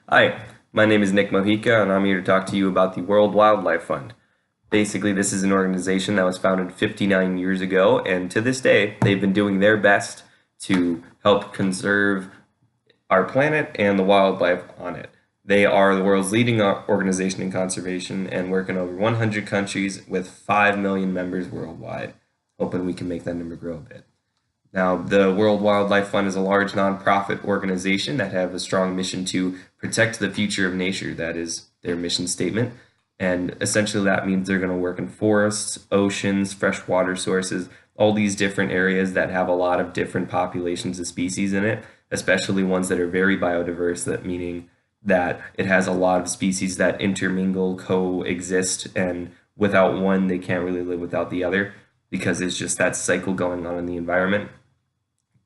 Hi, my name is Nick Mojica, and I'm here to talk to you about the World Wildlife Fund. Basically, this is an organization that was founded 59 years ago, and to this day, they've been doing their best to help conserve our planet and the wildlife on it. They are the world's leading organization in conservation and work in over 100 countries with 5 million members worldwide. Hoping we can make that number grow a bit. Now, the World Wildlife Fund is a large nonprofit organization that have a strong mission to protect the future of nature. That is their mission statement. And essentially that means they're going to work in forests, oceans, freshwater sources, all these different areas that have a lot of different populations of species in it, especially ones that are very biodiverse, that meaning that it has a lot of species that intermingle, coexist, and without one, they can't really live without the other because it's just that cycle going on in the environment.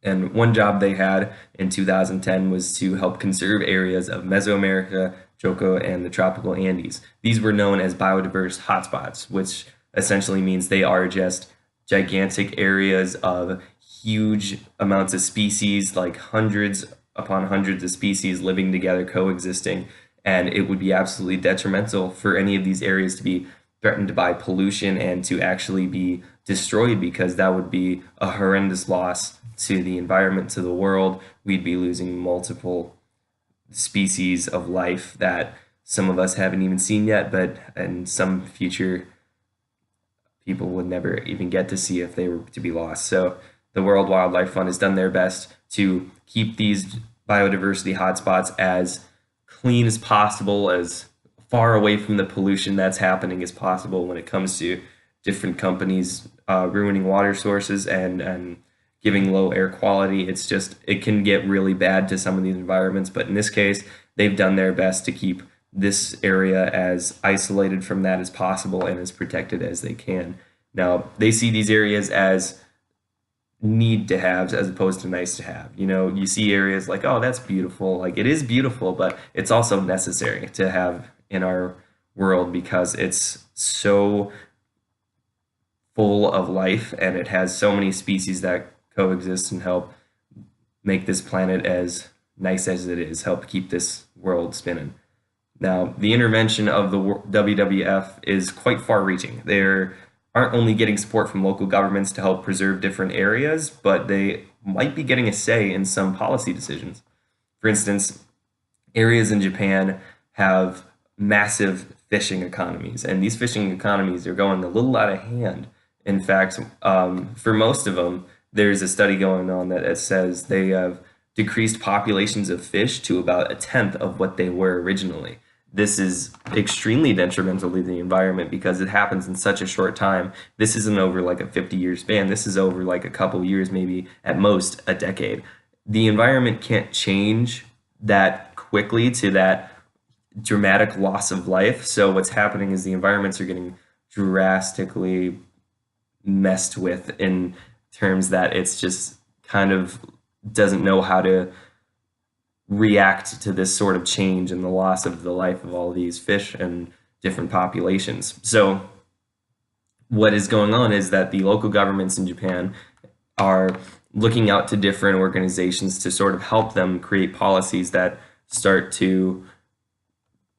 And one job they had in 2010 was to help conserve areas of Mesoamerica, Choco, and the tropical Andes. These were known as biodiverse hotspots, which essentially means they are just gigantic areas of huge amounts of species, like hundreds upon hundreds of species living together, coexisting. And it would be absolutely detrimental for any of these areas to be threatened by pollution and to actually be destroyed, because that would be a horrendous loss to the environment, to the world. We'd be losing multiple species of life that some of us haven't even seen yet, but and some future people would never even get to see if they were to be lost. So the World Wildlife Fund has done their best to keep these biodiversity hotspots as clean as possible, as far away from the pollution that's happening as possible when it comes to different companies ruining water sources and giving low air quality. It's just, it can get really bad to some of these environments, but in this case, they've done their best to keep this area as isolated from that as possible and as protected as they can. Now, they see these areas as need to have as opposed to nice to have. You know, you see areas like, oh, that's beautiful. Like, it is beautiful, but it's also necessary to have in our world because it's so full of life and it has so many species that coexist and help make this planet as nice as it is, help keep this world spinning. Now, the intervention of the WWF is quite far reaching. They aren't only getting support from local governments to help preserve different areas, but they might be getting a say in some policy decisions. For instance, areas in Japan have massive fishing economies, and these fishing economies are going a little out of hand. In fact, for most of them, there's a study going on that says they have decreased populations of fish to about a tenth of what they were originally. This is extremely detrimental to the environment because it happens in such a short time. This isn't over like a 50-year span. This is over like a couple years, maybe at most a decade. The environment can't change that quickly to that dramatic loss of life. So what's happening is the environments are getting drastically messed with in terms that it's just kind of doesn't know how to react to this sort of change and the loss of the life of all these fish and different populations. So what is going on is that the local governments in Japan are looking out to different organizations to sort of help them create policies that start to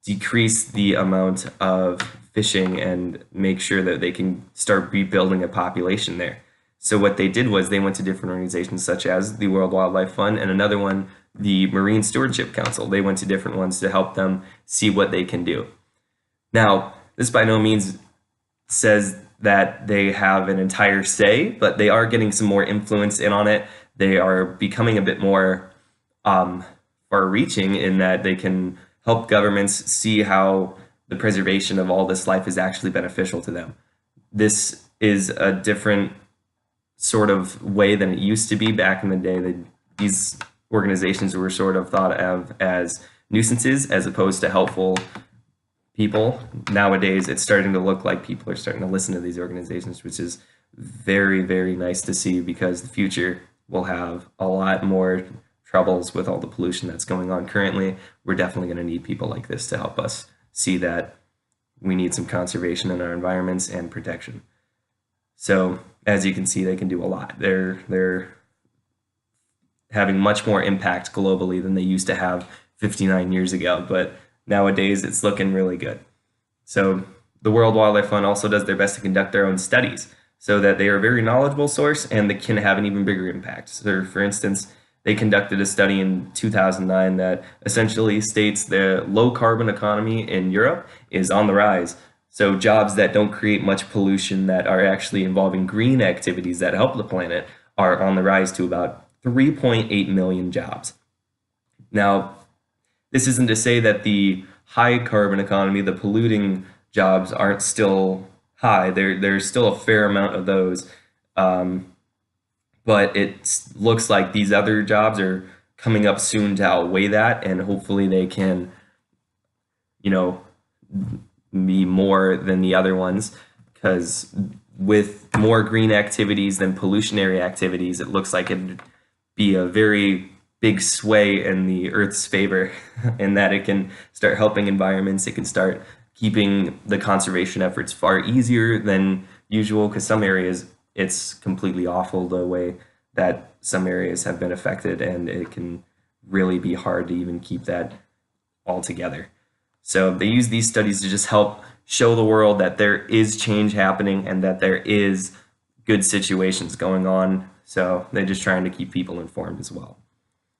decrease the amount of fishing and make sure that they can start rebuilding a population there. So what they did was they went to different organizations such as the World Wildlife Fund and another one, the Marine Stewardship Council. They went to different ones to help them see what they can do. Now, this by no means says that they have an entire say, but they are getting some more influence in on it. They are becoming a bit more far-reaching in that they can help governments see how the preservation of all this life is actually beneficial to them. This is a different sort of way than it used to be back in the day. These organizations were sort of thought of as nuisances as opposed to helpful people. Nowadays, it's starting to look like people are starting to listen to these organizations, which is very, very nice to see because the future will have a lot more troubles with all the pollution that's going on currently. We're definitely going to need people like this to help us see that we need some conservation in our environments and protection. So as you can see, they can do a lot. They're having much more impact globally than they used to have 59 years ago, but nowadays it's looking really good. So the World Wildlife Fund also does their best to conduct their own studies so that they are a very knowledgeable source and they can have an even bigger impact. So for instance, they conducted a study in 2009 that essentially states the low carbon economy in Europe is on the rise. So jobs that don't create much pollution, that are actually involving green activities that help the planet, are on the rise to about 3.8 million jobs. Now, this isn't to say that the high carbon economy, the polluting jobs, aren't still high. There's still a fair amount of those. But it looks like these other jobs are coming up soon to outweigh that, and hopefully they can, you know, be more than the other ones, because with more green activities than pollutionary activities, it looks like it'd be a very big sway in the Earth's favor, in that it can start helping environments, it can start keeping the conservation efforts far easier than usual, because some areas it's completely awful the way that some areas have been affected, and it can really be hard to even keep that all together. So they use these studies to just help show the world that there is change happening and that there is good situations going on. So they're just trying to keep people informed as well.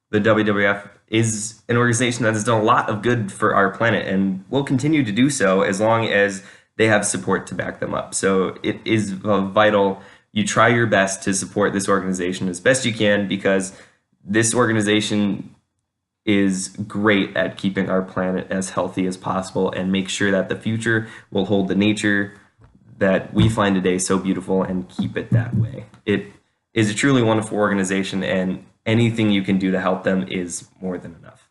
The WWF is an organization that has done a lot of good for our planet and will continue to do so as long as they have support to back them up. So it is vital you try your best to support this organization as best you can, because this organization is great at keeping our planet as healthy as possible and make sure that the future will hold the nature that we find today so beautiful and keep it that way. It is a truly wonderful organization, and anything you can do to help them is more than enough.